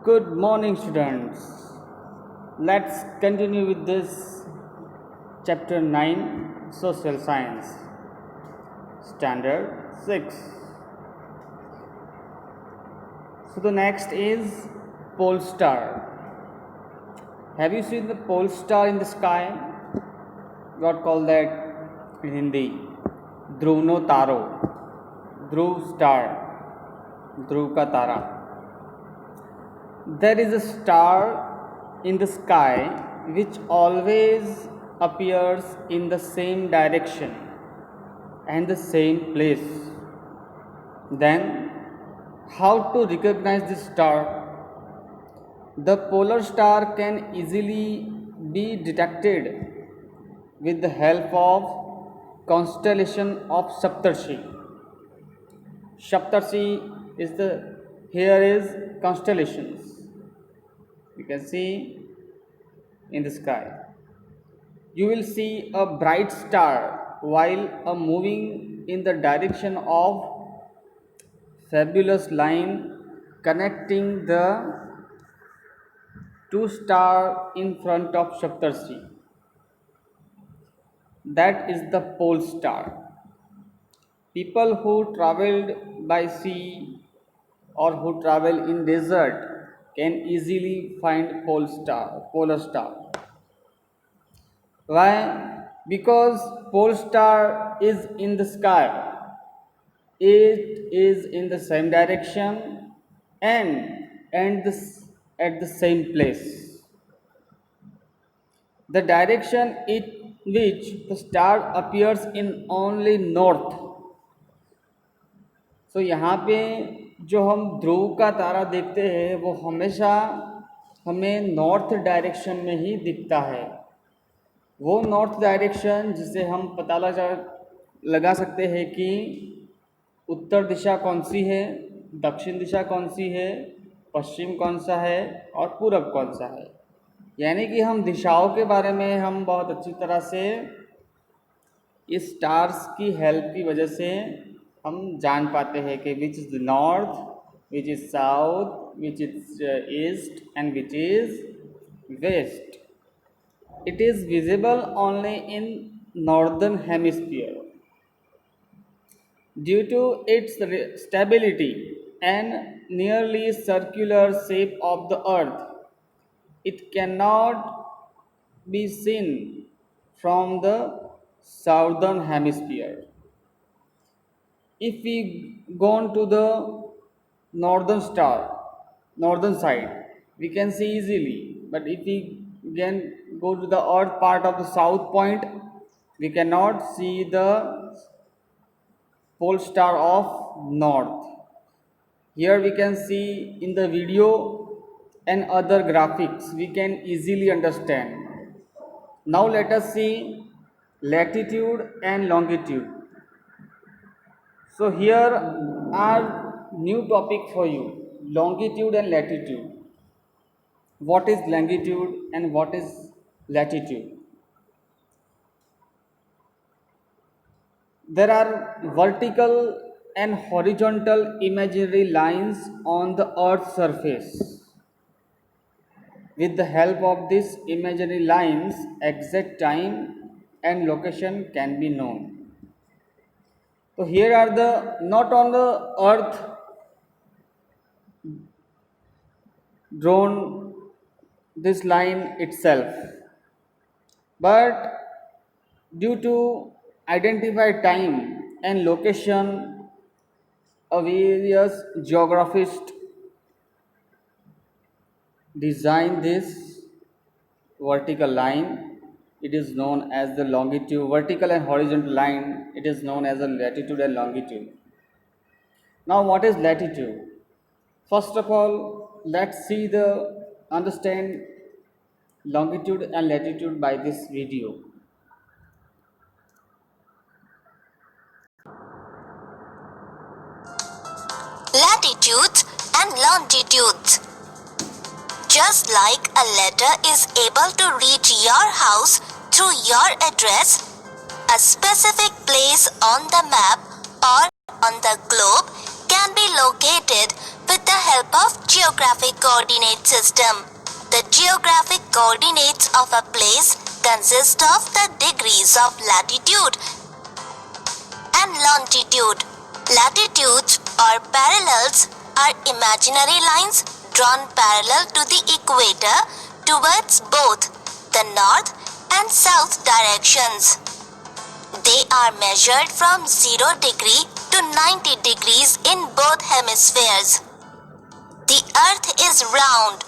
Good morning, students. Let's continue with this chapter 9 Social Science, Standard 6. So, the next is pole star. Have you seen the pole star in the sky? What call that in Hindi? Dhruvno Taro. Dhruv star. Dhruv ka tara. There is a star in the sky which always appears in the same direction and the same place. Then, how to recognize this star? The polar star can easily be detected with the help of constellation of Saptarshi. Saptarshi is here is constellations. You can see in the sky. You will see a bright star while moving in the direction of fabulous line connecting the two stars in front of Saptarshi. That is the pole star. People who traveled by sea or who travel in desert can easily find polar star. Why? Because pole star is in the sky. It is in the same direction and at the same place. The direction in which the star appears in only north. तो यहाँ पे जो हम ध्रुव का तारा देखते हैं वो हमेशा हमें नॉर्थ डायरेक्शन में ही दिखता है. वो नॉर्थ डायरेक्शन जिसे हम पता लगा सकते हैं कि उत्तर दिशा कौन सी है, दक्षिण दिशा कौन सी है, पश्चिम कौन सा है और पूरब कौन सा है. यानी कि हम दिशाओं के बारे में हम बहुत अच्छी तरह से इस स्टार्स की हेल्प की वजह से हम जान पाते हैं कि which is north, which is south, which is east and which is west. It is visible only in northern hemisphere. Due to its stability and nearly circular shape of the earth, it cannot be seen from the southern hemisphere. If we go on to the northern side, we can see easily. But if we again go to the earth part of the south point, we cannot see the pole star of north. Here we can see in the video and other graphics, we can easily understand. Now let us see latitude and longitude. So here are new topic for you, longitude and latitude. What is longitude and what is latitude? There are vertical and horizontal imaginary lines on the earth's surface. With the help of these imaginary lines, exact time and location can be known. So here are the, not on the earth drawn this line itself, but due to identify time and location, a various geographists design this vertical line. It is known as the longitude, vertical and horizontal line. It is known as the latitude and longitude. Now, what is latitude? First of all, let's understand longitude and latitude by this video. Latitudes and longitudes. Just like a letter is able to reach your house through your address, a specific place on the map or on the globe can be located with the help of geographic coordinate system. The geographic coordinates of a place consist of the degrees of latitude and longitude. Latitudes or parallels are imaginary lines drawn parallel to the equator towards both the north and south directions. They are measured from 0 degree to 90 degrees in both hemispheres. The earth is round,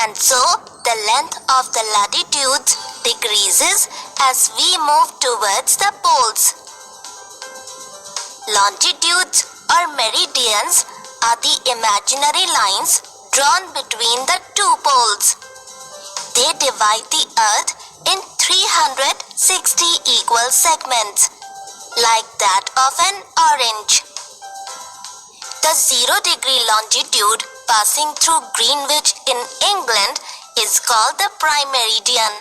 and so the length of the latitudes decreases as we move towards the poles. Longitudes or meridians are the imaginary lines drawn between the two poles. They divide the earth in 360 equal segments, like that of an orange. The 0 degree longitude passing through Greenwich in England is called the prime meridian.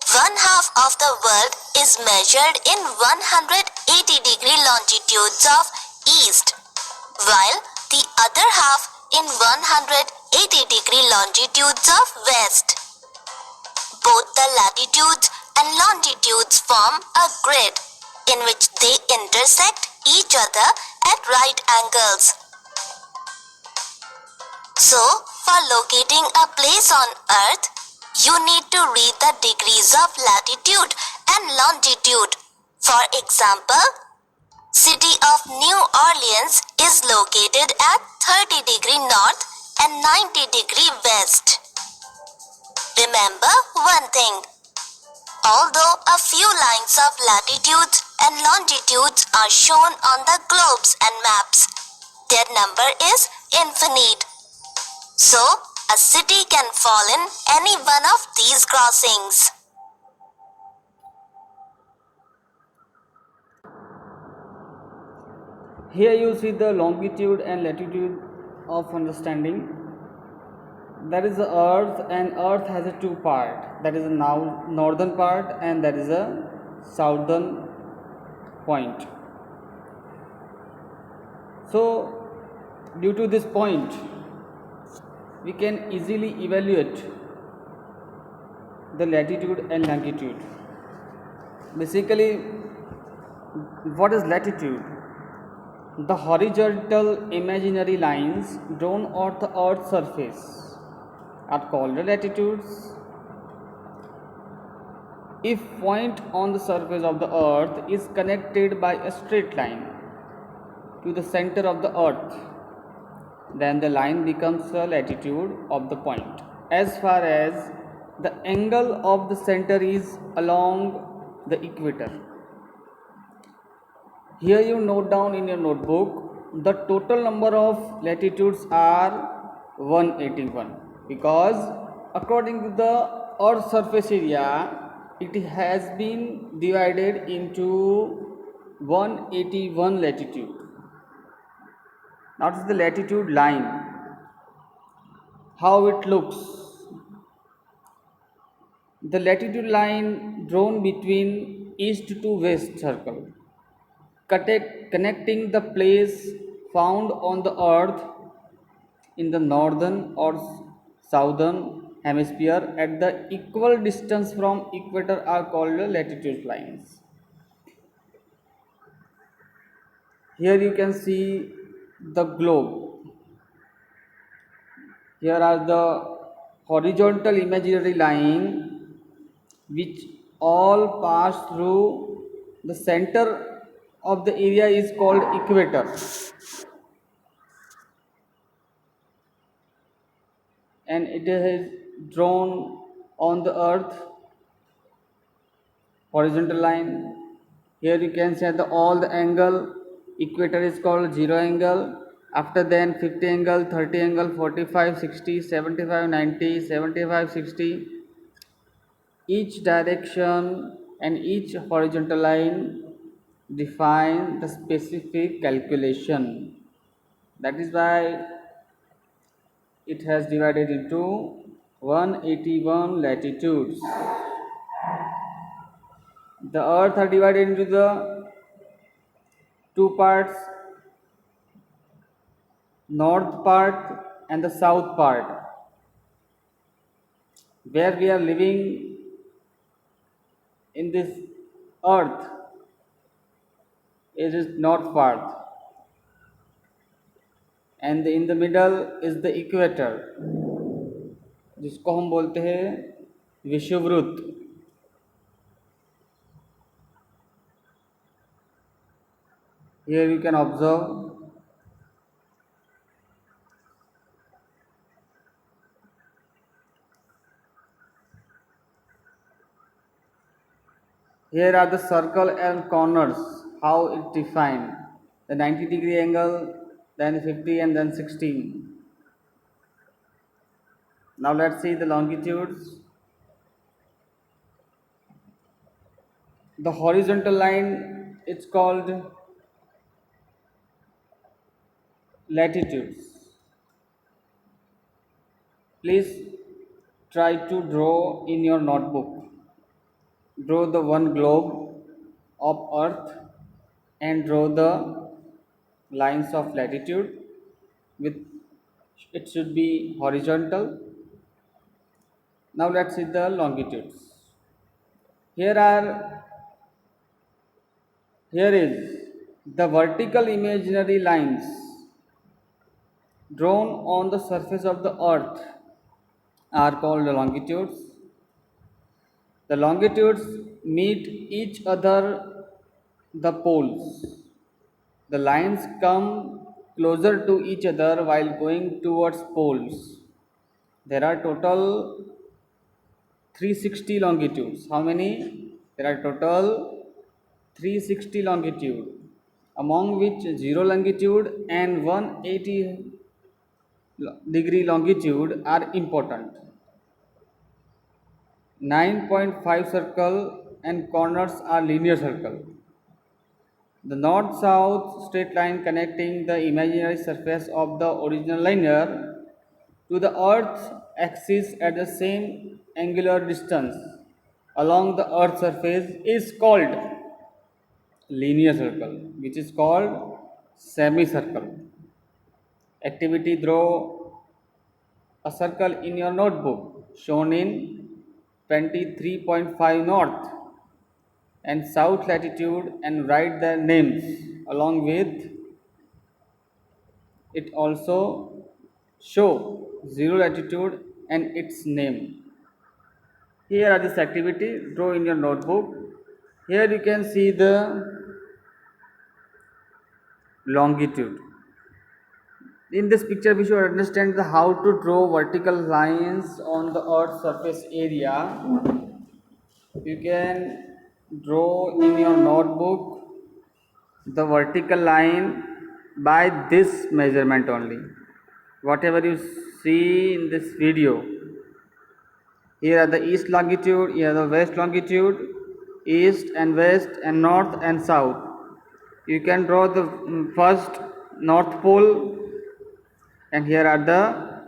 One half of the world is measured in 180 degree longitudes of east, while the other half in 180 degree longitudes of west. Both the latitudes and longitudes form a grid in which they intersect each other at right angles. So, for locating a place on Earth, you need to read the degrees of latitude and longitude. For example, city of New Orleans is located at 30 degree north and 90 degree west. Remember one thing. Although a few lines of latitudes and longitudes are shown on the globes and maps, their number is infinite. So, a city can fall in any one of these crossings. Here you see the longitude and latitude of understanding. That is the earth, and earth has a two part. That is a now northern part and that is a southern point. So due to this point we can easily evaluate the latitude and longitude. Basically, what is latitude? The horizontal imaginary lines drawn on the earth's surface are called latitudes. If point on the surface of the earth is connected by a straight line to the center of the earth, then the line becomes the latitude of the point, as far as the angle of the center is along the equator. Here you note down in your notebook the total number of latitudes are 181, because according to the earth surface area it has been divided into 181 latitude. Now this is the latitude line, how it looks. The latitude line drawn between east to west circle, connecting the place found on the earth in the northern or southern hemisphere at the equal distance from equator are called latitude lines. Here you can see the globe. Here are the horizontal imaginary line which all pass through the center of the area is called equator, and it is drawn on the earth horizontal line. Here you can see all the angle. Equator is called 0 angle. After then 50 angle, 30 angle, 45, 60, 75, 90, 75, 60. Each direction and each horizontal line define the specific calculation. That is why it has divided into 181 latitudes. The earth are divided into the two parts, north part and the south part. Where we are living in this earth, it is north part, and in the middle is the equator, जिसको हम बोलते हैं विषुववृत्त. Here you can observe here are the circle and corners, how it defined. The 90-degree angle, then 50 and then 16. Now let's see the longitudes. The horizontal line, it's called latitudes. Please try to draw in your notebook. Draw the one globe of earth and draw the lines of latitude with it should be horizontal. Now let's see the longitudes. Here is the vertical imaginary lines drawn on the surface of the earth are called longitudes. The longitudes meet each other the poles. The lines come closer to each other while going towards poles. There are total 360 longitudes. How many? There are total 360 longitude, among which 0 longitude and 180-degree longitude are important. 9.5 circle and corners are linear circle. The north-south straight line connecting the imaginary surface of the original liner to the Earth's axis at the same angular distance along the Earth's surface is called linear circle, which is called semicircle. Activity: draw a circle in your notebook shown in 23.5 north and south latitude and write their names along with it. Also show 0 latitude and its name. Here are this activity, draw in your notebook. Here you can see the longitude. In this picture we should understand how to draw vertical lines on the earth's surface area. You can draw in your notebook the vertical line by this measurement only. Whatever you see in this video, here are the east longitude, here are the west longitude, east and west and north and south. You can draw the first north pole, and here are the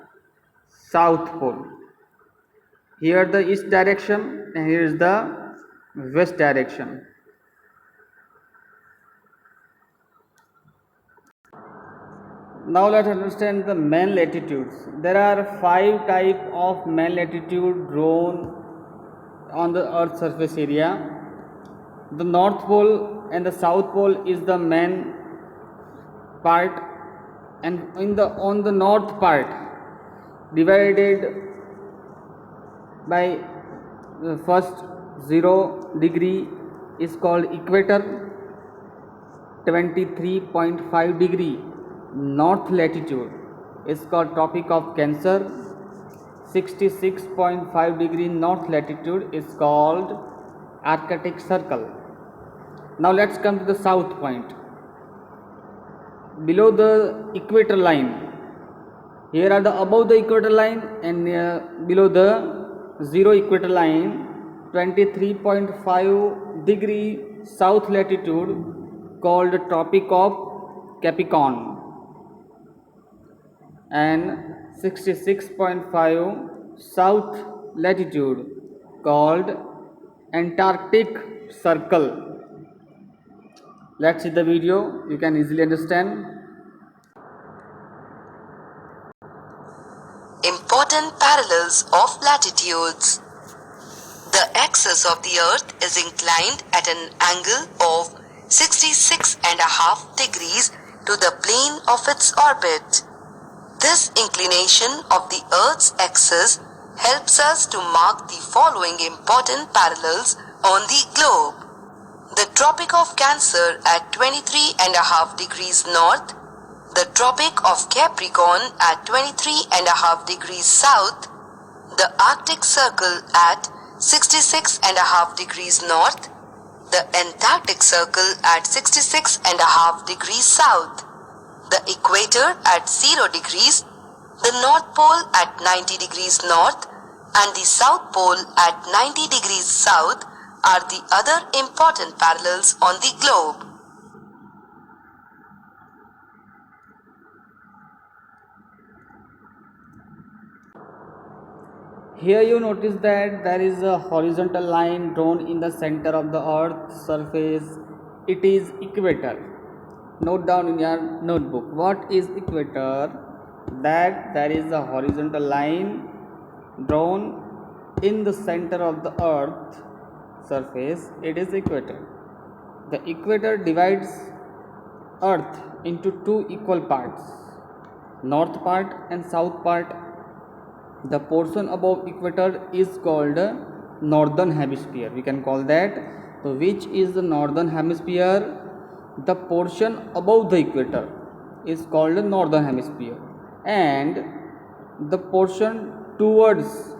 south pole. Here the east direction and here is the west direction. Now let's understand the main latitudes. There are 5 types of main latitude drawn on the earth's surface area. The north pole and the south pole is the main part, and on the north part divided by the first 0 degree is called equator. 23.5 degree north latitude is called Tropic of Cancer. 66.5 degree north latitude is called Arctic Circle. Now let's come to the south point. Below the equator line, here are the above the equator line and below the 0 equator line, 23.5 degree south latitude called Tropic of Capricorn, and 66.5 south latitude called Antarctic Circle. Let's see the video, you can easily understand. important parallels of latitudes. The axis of the Earth is inclined at an angle of 66.5 degrees to the plane of its orbit. This inclination of the Earth's axis helps us to mark the following important parallels on the globe. The Tropic of Cancer at 23.5 degrees north, the Tropic of Capricorn at 23.5 degrees south, the Arctic Circle at 66.5 degrees north, the Antarctic Circle at 66.5 degrees south, the equator at 0 degrees, the North Pole at 90 degrees north, and the South Pole at 90 degrees south are the other important parallels on the globe. Here you notice that there is a horizontal line drawn in the center of the earth's surface. It is equator. Note down in your notebook what is equator. That there is a horizontal line drawn in the center of the earth surface. It is equator. The equator divides earth into two equal parts, north part and south part. The portion above equator is called northern hemisphere. We can call that. So which is the northern hemisphere? The portion above the equator is called northern hemisphere, and the portion towards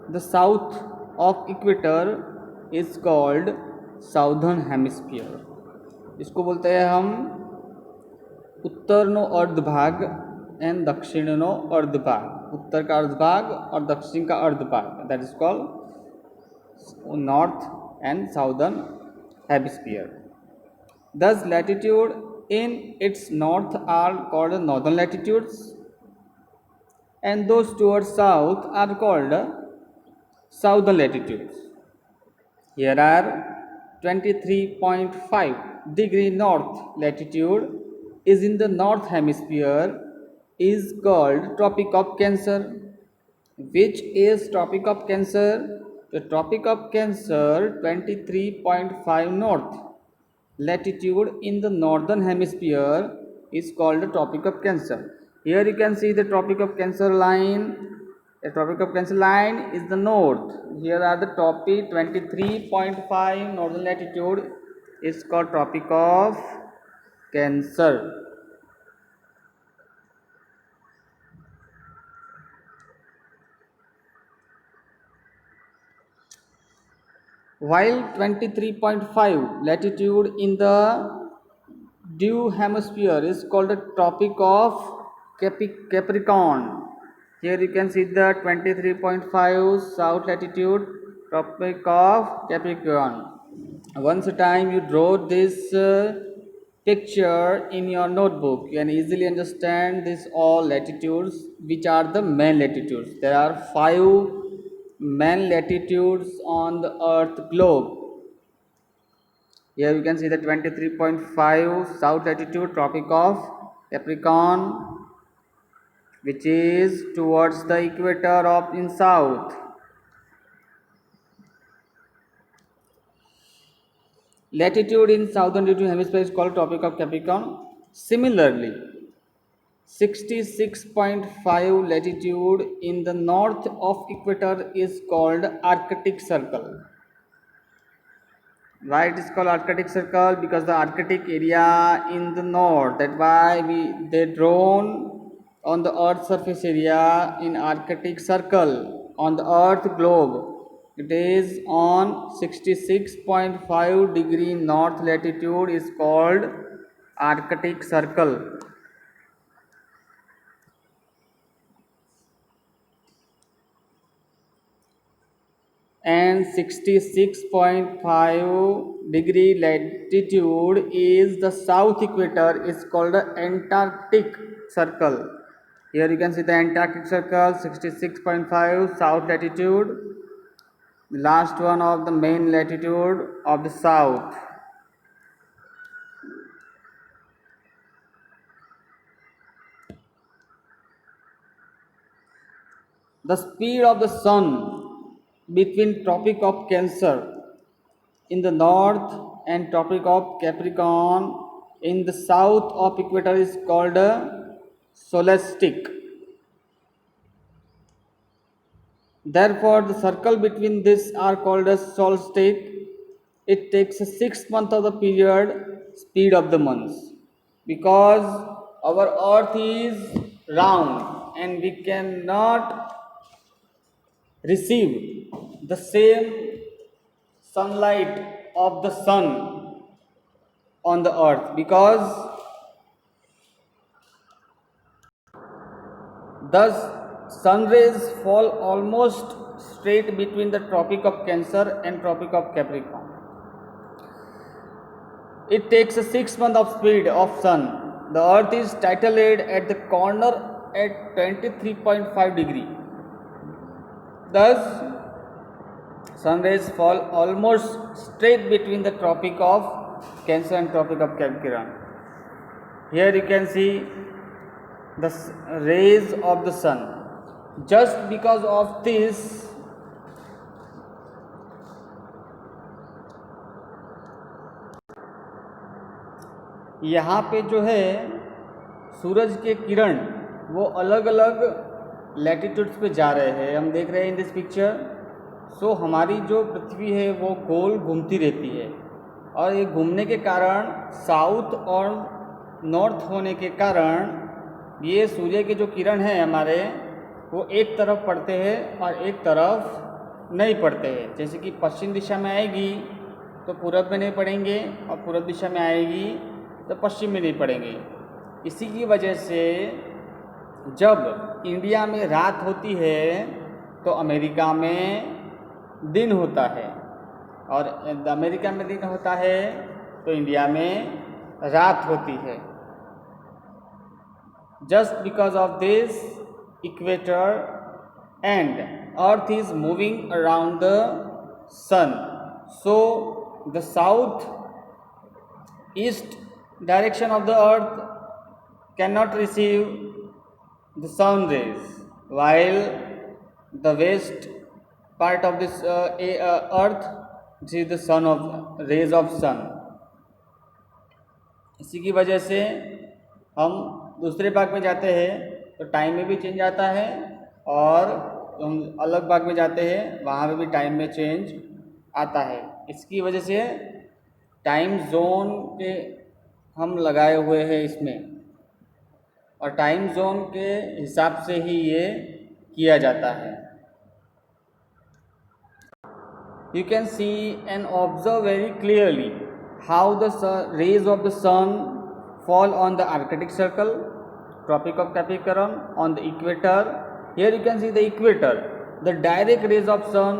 the south of equator is called southern hemisphere. इसको बोलते हैं हम उत्तरनो अर्धभाग and दक्षिणनो अर्धभाग. उत्तर का अर्धभाग और दक्षिण का अर्धभाग, that is called north and southern hemisphere. Thus latitude in its north are called northern latitudes, and those towards south are called southern latitudes. Here are 23.5 degree north latitude is in the north hemisphere is called Tropic of Cancer. Which is Tropic of Cancer? The Tropic of Cancer 23.5 north latitude in the northern hemisphere is called the Tropic of Cancer. Here you can see the Tropic of Cancer line. The Tropic of Cancer line is the north. Here are the topic 23.5 northern latitude is called Tropic of Cancer. While 23.5 latitude in the due hemisphere is called the Tropic of Capricorn. Here you can see the 23.5 south latitude Tropic of Capricorn. Once a time you draw this picture in your notebook, you can easily understand this all latitudes which are the main latitudes. There are 5 main latitudes on the earth globe. Here you can see the 23.5 south latitude Tropic of Capricorn, which is towards the equator of in south. Latitude in southern hemisphere is called Tropic of Capricorn. Similarly, 66.5 latitude in the north of equator is called Arctic Circle. Why it is called Arctic Circle? Because the Arctic area in the north, that why they drawn on the earth surface area in Arctic Circle on the earth globe. It is on 66.5 degree north latitude is called Arctic Circle. And 66.5 degree latitude is the south equator is called the Antarctic Circle. Here you can see the Antarctic Circle 66.5 south latitude, the last one of the main latitude of the south. the speed of the sun between Tropic of Cancer in the north and Tropic of Capricorn in the south of equator is called a solstice. Therefore, the circle between these are called as solstice. It takes a 6 month of the period speed of the months, because our earth is round and we cannot receive the same sunlight of the sun on the earth, because thus sun rays fall almost straight between the Tropic of Cancer and Tropic of Capricorn. It takes a 6 month of speed of sun. The earth is titled at the corner at 23.5 degree. Thus sun rays fall almost straight between the Tropic of Cancer and Tropic of Capricorn. Here you can see the rays of the sun. Just because of this, यहाँ पे जो है सूरज के किरण वो अलग अलग latitudes पे जा रहे हैं, हम देख रहे हैं इन दिस पिक्चर. सो हमारी जो पृथ्वी है वो गोल घूमती रहती है, और ये घूमने के कारण साउथ और नॉर्थ होने के कारण ये सूर्य के जो किरण हैं हमारे वो एक तरफ पड़ते हैं और एक तरफ नहीं पड़ते हैं. जैसे कि पश्चिम दिशा में आएगी तो पूरब में नहीं पड़ेंगे, और पूरब दिशा में आएगी तो पश्चिम में नहीं पड़ेंगे. इसी की वजह से जब इंडिया में रात होती है तो अमेरिका में दिन होता है, और अमेरिका में दिन होता है तो इंडिया में रात होती है. Just because of this equator and earth is moving around the sun, so the south east direction of the earth cannot receive the sun rays, while the west part of this earth receives the sun of rays of sun. इसी की वजह से हम दूसरे भाग में जाते हैं तो टाइम में भी चेंज आता है, और हम अलग भाग में जाते हैं वहाँ पे भी टाइम में चेंज आता है. इसकी वजह से टाइम जोन के हम लगाए हुए हैं इसमें, और टाइम जोन के हिसाब से ही ये किया जाता है. You can see and observe very clearly how the rays of the sun fall on the Arctic Circle, Tropic of Capricorn, on the equator. Here you can see the equator. The direct rays of sun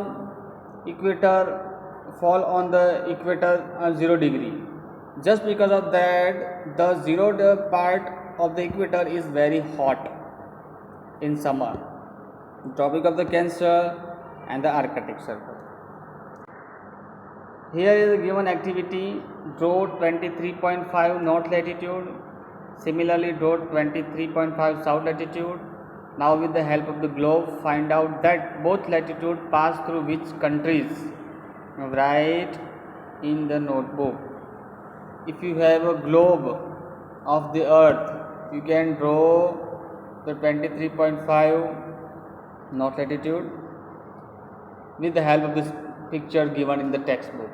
equator fall on the equator 0 degree. Just because of that, the 0 part of the equator is very hot in summer. Tropic of the Cancer and the Arctic Circle. Here is a given activity: draw 23.5 north latitude, similarly draw 23.5 south latitude. Now with the help of the globe, find out that both latitude pass through which countries. Write in the notebook. If you have a globe of the earth, you can draw the 23.5 north latitude with the help of this picture given in the textbook.